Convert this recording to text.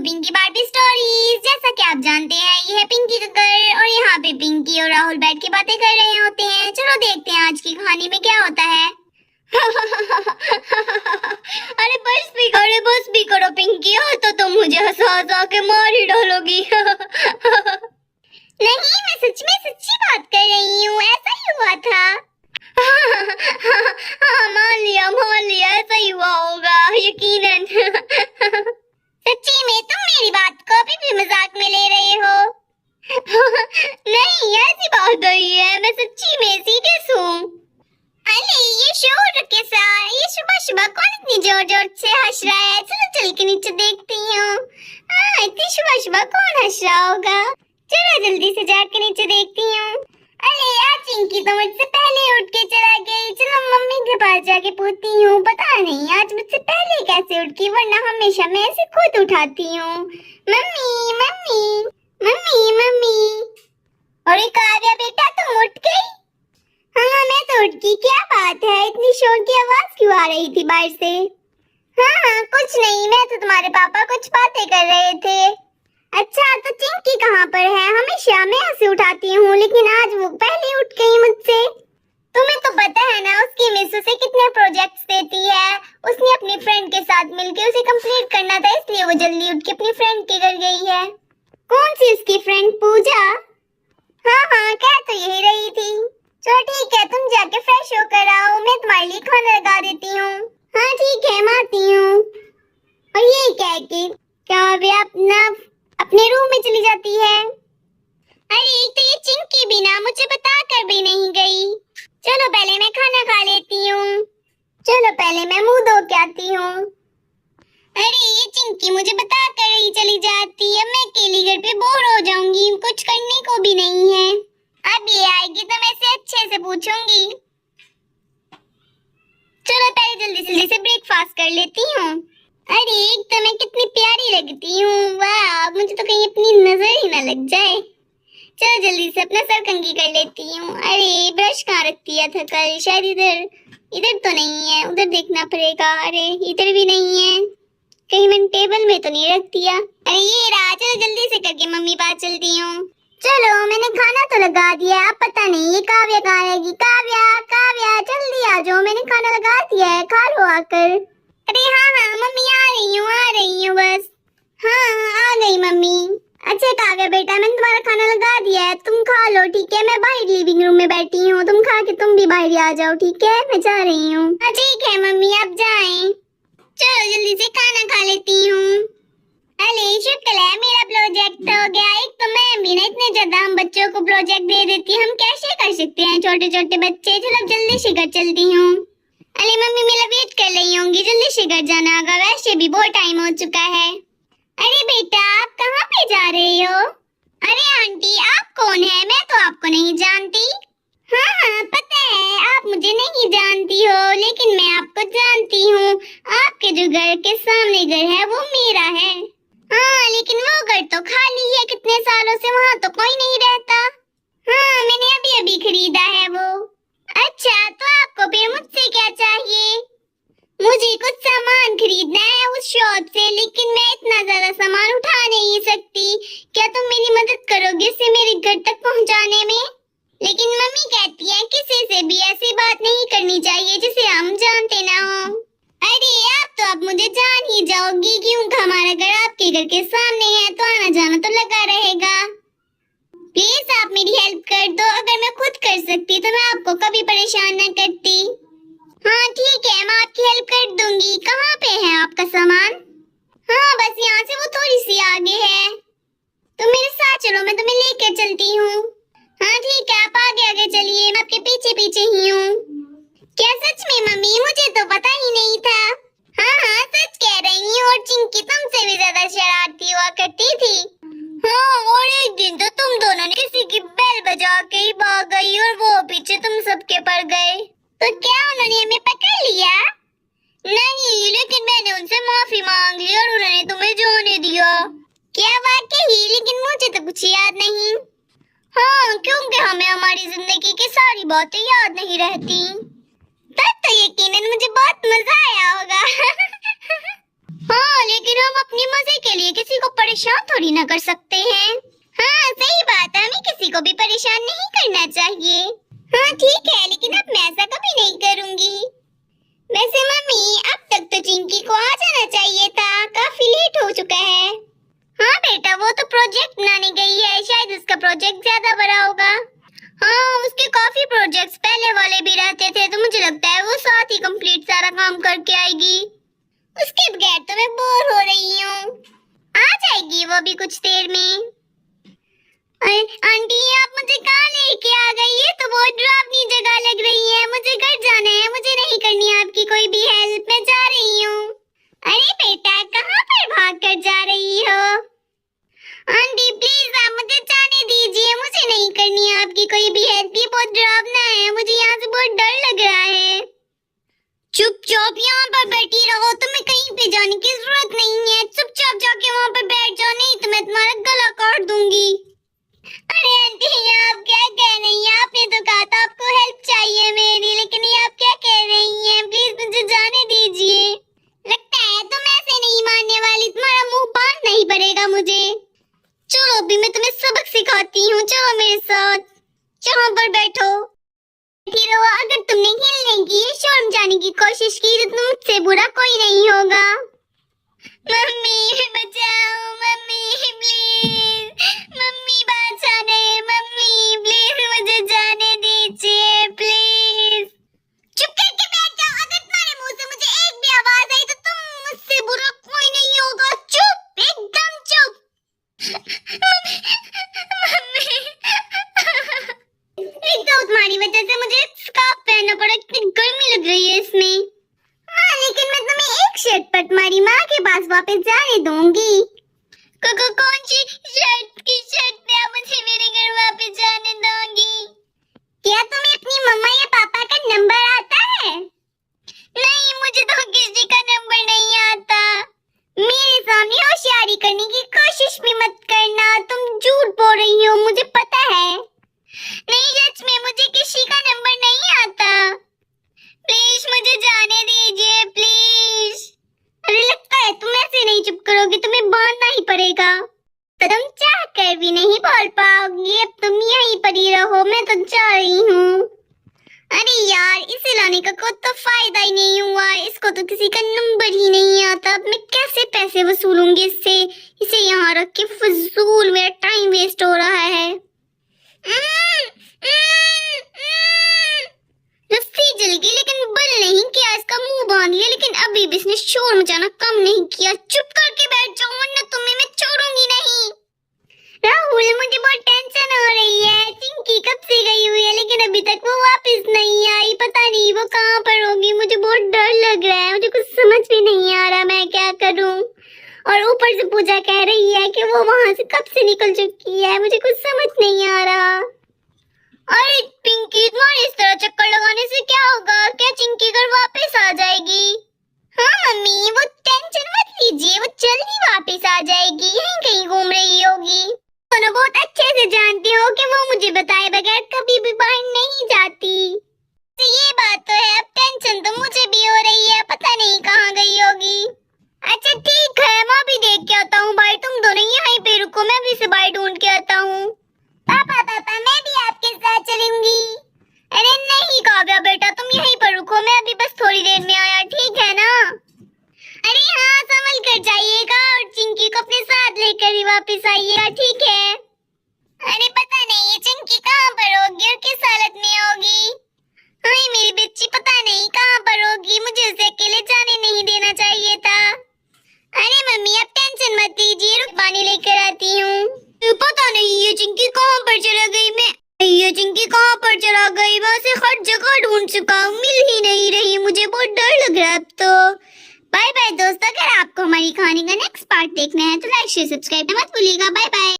Pinky Barbie stories. जैसा कि आप जानते हैं ये है पिंकी का घर और यहाँ पे पिंकी और राहुल बैठ के बातें कर रहे होते हैं। चलो देखते हैं आज की कहानी में क्या होता है। अरे बस भी करो पिंकी, हो तो तुम मुझे हंसा हंसा के मार ही डालोगी। नहीं, मैं सच में सच्ची बात कर रही हूँ, ऐसा ही हुआ था। हाँ, मान लिया ऐसा ही हुआ होगा यकीनन। सच्ची में तुम मेरी बात को अभी भी मजाक में ले रहे हो? नहीं, ऐसी बात नहीं है, मैं सच्ची में सीरियस हूँ। अरे ये शोर के साथ ये सुबह कौन इतनी जोर जोर से हंस रहा है? चलो चल के नीचे देखती हूँ। हाँ, इतनी सुबह कौन हंस रहा होगा? चलो जल्दी से जाके नीचे देखती हूँ। अरे यार चिंकी तो मुझसे पहले उठ के चला गई। चलो मम्मी के पास जाके पूछती हूँ। पता नहीं आज मुझसे पहले कैसे उठ गई, वरना हमेशा मैं इसे खुद उठाती हूँ। Mummy mummy mummy mummy. अरे काव्या बेटा तुम उठ गई? हाँ मैं तो उठ गई। क्या बात है, इतनी शोर की आवाज क्यों आ रही थी बाहर से? हाँ कुछ नहीं, मैं तो तुम्हारे पापा कुछ बातें कर रहे थे। अच्छा तो चिंकी कहाँ पर है? हमेशा मैं उसे उठाती हूँ लेकिन आज वो पहले उठ गई मुझसे। तुम्हें तो पता है ना उसकी मिस उसे कितने प्रोजेक्ट्स देती है। उसने अपनी फ्रेंड के साथ मिलकर उसे कंप्लीट करना था, इसलिए वो जल्दी उठ के अपनी फ्रेंड के घर गई है। कौन सी उसकी फ्रेंड? पूजा? हाँ कह तो यही रही थी। चलो ठीक है, तुम जाके फ्रेश होकर आओ, मैं तुम्हारे लिए खाना लगा देती हूँ। हाँ ठीक है, मैं आती हूँ। और ये कह के काव्या अपने रूम में चली जाती है। अरे एक तो ये चिंकी भी ना मुझे बताकर भी नहीं गई। चलो पहले मैं खाना खा लेती हूँ। चलो पहले मैं मुंह धो के आती हूँ। अरे ये चिंकी मुझे बताकर ही चली जाती है। मैं अकेली घर पे बोर हो जाऊंगी, कुछ करने को भी नहीं है। अब ये आएगी तो मैं इसे अच्छे से पूछूंगी। चलो पहले जल्दी से ब्रेकफास्ट कर लेती हूँ। अरे एक तो मैं कितनी प्यारी लगती हूँ, वाह, मुझे तो कहीं अपनी नजर ही ना लग जाए। चलो जल्दी से अपना सर कंघी कर लेती हूँ। अरे ब्रश कहाँ रख दिया था कल? शायद इधर तो नहीं है, उधर देखना पड़ेगा। अरे इधर भी नहीं है, कहीं मैंने टेबल में तो नहीं रख दिया। अरे ये रहा, चलो जल्दी से करके मम्मी पास चलती हूँ। चलो मैंने खाना तो लगा दिया, अब पता नहीं ये काव्या कहाँ रहेगी। काव्या जल्दी आ जाओ, मैंने खाना लगा दिया है, खा लो आकर। अरे हाँ मम्मी आ रही हूँ बस। हाँ आ गई मम्मी। अच्छा काव्या बेटा मैंने तुम्हारा खाना लगा दिया है, तुम खा लो ठीक है। मैं बाहर लिविंग रूम में बैठी हूँ, तुम खा के तुम भी बाहर आ जाओ ठीक है, मैं जा रही हूँ। हाँ ठीक है मम्मी, आप जाएं। चलो जल्दी से खाना खा लेती हूँ। अरे शुक्र है मेरा प्रोजेक्ट हो गया। एक तो मैं भी ना इतने ज्यादा हम बच्चों को प्रोजेक्ट दे देती, हम कैसे कर सकते हैं छोटे छोटे बच्चे। चलो जल्दी से घर चलती हूँ। अरे मम्मी मेरा वेट कर रही होंगी, जल्दी से घर जाना होगा, वैसे भी बहुत टाइम हो चुका है। अरे बेटा आप कहाँ पे जा रहे हो? अरे आंटी आप कौन है? मैं तो आपको नहीं जानती। हाँ पता है आप मुझे नहीं जानती हो, लेकिन मैं आपको जानती हूँ। आपके जो घर के सामने घर है वो मेरा है। हाँ लेकिन वो घर तो खाली है, कितने सालों से वहाँ तो कोई नहीं रहता। हाँ मैंने अभी खरीदा है वो। अच्छा तो आपको फिर मुझसे क्या चाहिए? मुझे कुछ सामान खरीदना है उस शॉप से, लेकिन मैं इतना ज्यादा सामान उठा नहीं सकती। क्या तुम मेरी मदद करोगे इसे मेरे घर तक पहुँचाने में? लेकिन मम्मी कहती है किसी से भी ऐसी बात नहीं करनी चाहिए जिसे हम जानते ना हो। अरे आप तो अब मुझे जान ही जाओगी, क्योंकि हमारा घर आपके घर के सामने है तो आना जाना तो लगा रहेगा। प्लीज आप मेरी हेल्प कर दो, अगर मैं खुद कर सकती तो मैं आपको कभी परेशान न करती। हाँ ठीक है मैं आपकी हेल्प कर दूंगी। कहाँ पे है आपका सामान? हाँ बस यहाँ से वो थोड़ी सी आगे है। तुम मेरे साथ चलो, मैं तुम्हें लेकर चलती हूँ। हाँ ठीक है आप आगे चलिए, मैं आपके पीछे पीछे ही हूँ। क्या सच में मम्मी? मुझे तो पता ही नहीं था। हाँ सच कह रही हूँ, और चिंकी तुमसे भी ज्यादा शरारती हुआ करती थी। हाँ और एक दिन तो तुम दोनों ने किसी की बेल बजा के ही भाग गई और वो पीछे तुम सबके पड़ गए। तो क्या उन्होंने हमें पकड़ लिया? नहीं लेकिन मैंने उनसे माफी मांग ली और उन्होंने तुम्हें जाने दिया। क्या वाकई? लेकिन मुझे तो कुछ याद नहीं। हाँ क्योंकि हमें हमारी जिंदगी की सारी बातें याद नहीं रहती। तब तो यकीनन मुझे बहुत मजा आया होगा। हाँ, लेकिन हम अपने मजे के लिए किसी को परेशान थोड़ी ना कर सकते हैं। हाँ सही बात है, हमें किसी को भी परेशान नहीं करना चाहिए। हाँ ठीक है, लेकिन अब मैं ऐसा कभी नहीं करूंगी। वैसे मम्मी, अब तक तो चिंकी को आ जाना चाहिए था, काफी लेट हो चुका है। हाँ बेटा, वो तो प्रोजेक्ट बनाने गई है, शायद उसका प्रोजेक्ट ज्यादा बड़ा होगा। हाँ, उसके काफी प्रोजेक्ट्स पहले वाले भी रहते थे, तो मुझे लगता है वो साथ ही कंप्लीट सारा काम करके आएगी। उसके बगैर तो मैं बोर हो रही हूँ। आ जाएगी वो भी कुछ देर में। आंटी, आप मुझे कहाँ लेके आ गई? है तो बहुत डरावनी जगह लग रही है। मुझे घर जाना है, मुझे नहीं करनी आपकी कोई भी हेल्प, मैं जा रही हूँ। अरे बेटा, कहाँ पर भाग कर जा रही हो? आंटी प्लीज आप मुझे जाने दीजिए, मुझे नहीं करनी है आपकी कोई भी हेल्प। ये बहुत डरावना है, मुझे यहाँ से बहुत डर लग रहा है। चुपचाप यहाँ पर बैठी रहो, तुम्हें कहीं पे जाने की जरूरत नहीं है। चुपचाप जाके वहाँ पर बैठ जाओ, नहीं तो मैं तुम्हारा गला काट दूंगी। अरे आंटी, आप क्या कह रही हैं? आपने तो कहा था आपको हेल्प चाहिए मेरी, लेकिन ये आप क्या कह रही हैं? प्लीज मुझे जाने दीजिए। लगता है तुम ऐसे नहीं मानने वाली, तुम्हारा मुंह बांधना ही पड़ेगा मुझे। चलो अभी मैं तुम्हें सबक सिखाती हूँ, चलो मेरे साथ। यहाँ पर बैठो। रहो, अगर तुमने हिलने की शर्म जाने की कोशिश की तो तुमसे बुरा कोई नहीं होगा। मम्मी बचाओ, मम्मी प्लीज, मम्मी बचा दे, मम्मी प्लीज मुझे जाने दीजिए प्लीज। चुप करके बैठ जाओ, अगर तुम्हारे मुंह से मुझे एक भी आवाज आई तो तुम मुझसे बुरा कोई नहीं होगा। चुप, एकदम चुप। मम्मी एक तो तुम्हारी वजह से मुझे स्कार्फ पहनना पड़ा, कितनी गर्मी लग रही है इसमें। हाँ, लेकिन मैं तुम्हें एक शर्ट पर तुम्हारी माँ के पास वापस जाने दूंगी। कौन सी शर्ट पे आप मुझे मेरे घर वापस जाने दोगी? क्या तुम्हें अपनी मम्मा या पापा का नंबर आता है? नहीं, मुझे तो किसी का नंबर नहीं आता। मेरे सामने होशियारी करने की कोशिश भी मत करना, तुम झूठ बोल रही हो, मुझे पता है। नहीं सच में मुझे किसी का नंबर नहीं आता। प्लीज मुझे जाने दीजिए प्लीज। अरे लगता है तुम ऐसे नहीं चुप करोगे, तुम्हें बांधना ही पड़ेगा। तो तुम चाह कर भी नहीं बोल पाओगी, अब तुम यहीं पर ही रहो, मैं तो जा रही हूँ। अरे यार, इसे लाने का कोई तो फायदा ही नहीं हुआ, इसको तो किसी का नंबर ही नहीं आता। अब मैं कैसे पैसे वसूलूंगी इससे? इसे यहाँ रख के फजूल मेरा टाइम वेस्ट हो रहा है। रस्सी जल गई लेकिन बल नहीं किया, इसका मुंह बांध लिया, लेकिन अभी भी इसने शोर मचाना कम नहीं किया। चुप करके बैठ जाओ वरना तुम्हें मैं छोड़ूंगी नहीं। राहुल, मुझे बहुत टेंशन हो रही है। चिंकी कब से गई हुई है, लेकिन अभी तक वो वापस नहीं आई। पता नहीं वो कहाँ पर होगी, मुझे बहुत डर लग रहा है। मुझे कुछ समझ भी नहीं आ रहा मैं क्या करूँ। और ऊपर से पूजा कह रही है कि वो वहाँ से कब से निकल चुकी है, मुझे कुछ समझ नहीं आ रहा। अरे पिंकी, तुम्हारे इस तरह चक्कर लगाने से क्या होगा? क्या चिंकी घर वापस आ जाएगी? हाँ मम्मी, वो टेंशन मत लीजिए, वो जल्दी वापस आ जाएगी, यहीं कहीं घूम रही होगी। दोनों बहुत अच्छे से जानती हो कि वो मुझे बताए बगैर कभी भी बाहर नहीं जाती। तो ये बात तो है, अब टेंशन तो मुझे भी हो रही है, पता नहीं कहाँ गई होगी। अच्छा ठीक है, मैं भी देख के आता हूँ। भाई तुम दोनों यहीं पे रुको, मैं भी से भाई ढूंढ के आता हूँ। पापा पापा, मैं भी आपके साथ चलूंगी। अरे नहीं काव्या बेटा, तुम यहीं पर रुको, मैं अभी बस थोड़ी देर में आया, ठीक है ना? अरे हाँ, संभल कर जाइएगा और चिंकी को अपने साथ लेकर ही वापस आइएगा, ठीक है? अरे पता नहीं ये चिंकी कहाँ पर होगी और किस हालत में होगी। हाय मेरी बच्ची, पता नहीं कहाँ पर होगी, मुझे उसे अकेले जाने नहीं देना चाहिए था। अरे मम्मी आप टेंशन मत लीजिए, रुक पानी लेकर आती हूँ। पता नहीं ये चिंकी कहाँ पर चला गई, ये चिंकी कहाँ पर चला गई, मैं उसे हर जगह ढूंढ चुका हूँ, मिल ही नहीं रही, मुझे बहुत डर लग रहा है अब तो। बाय बाय दोस्तों, अगर आपको हमारी कहानी का नेक्स्ट पार्ट देखना है तो लाइक शेयर सब्सक्राइब मत भूलिएगा। Bye bye.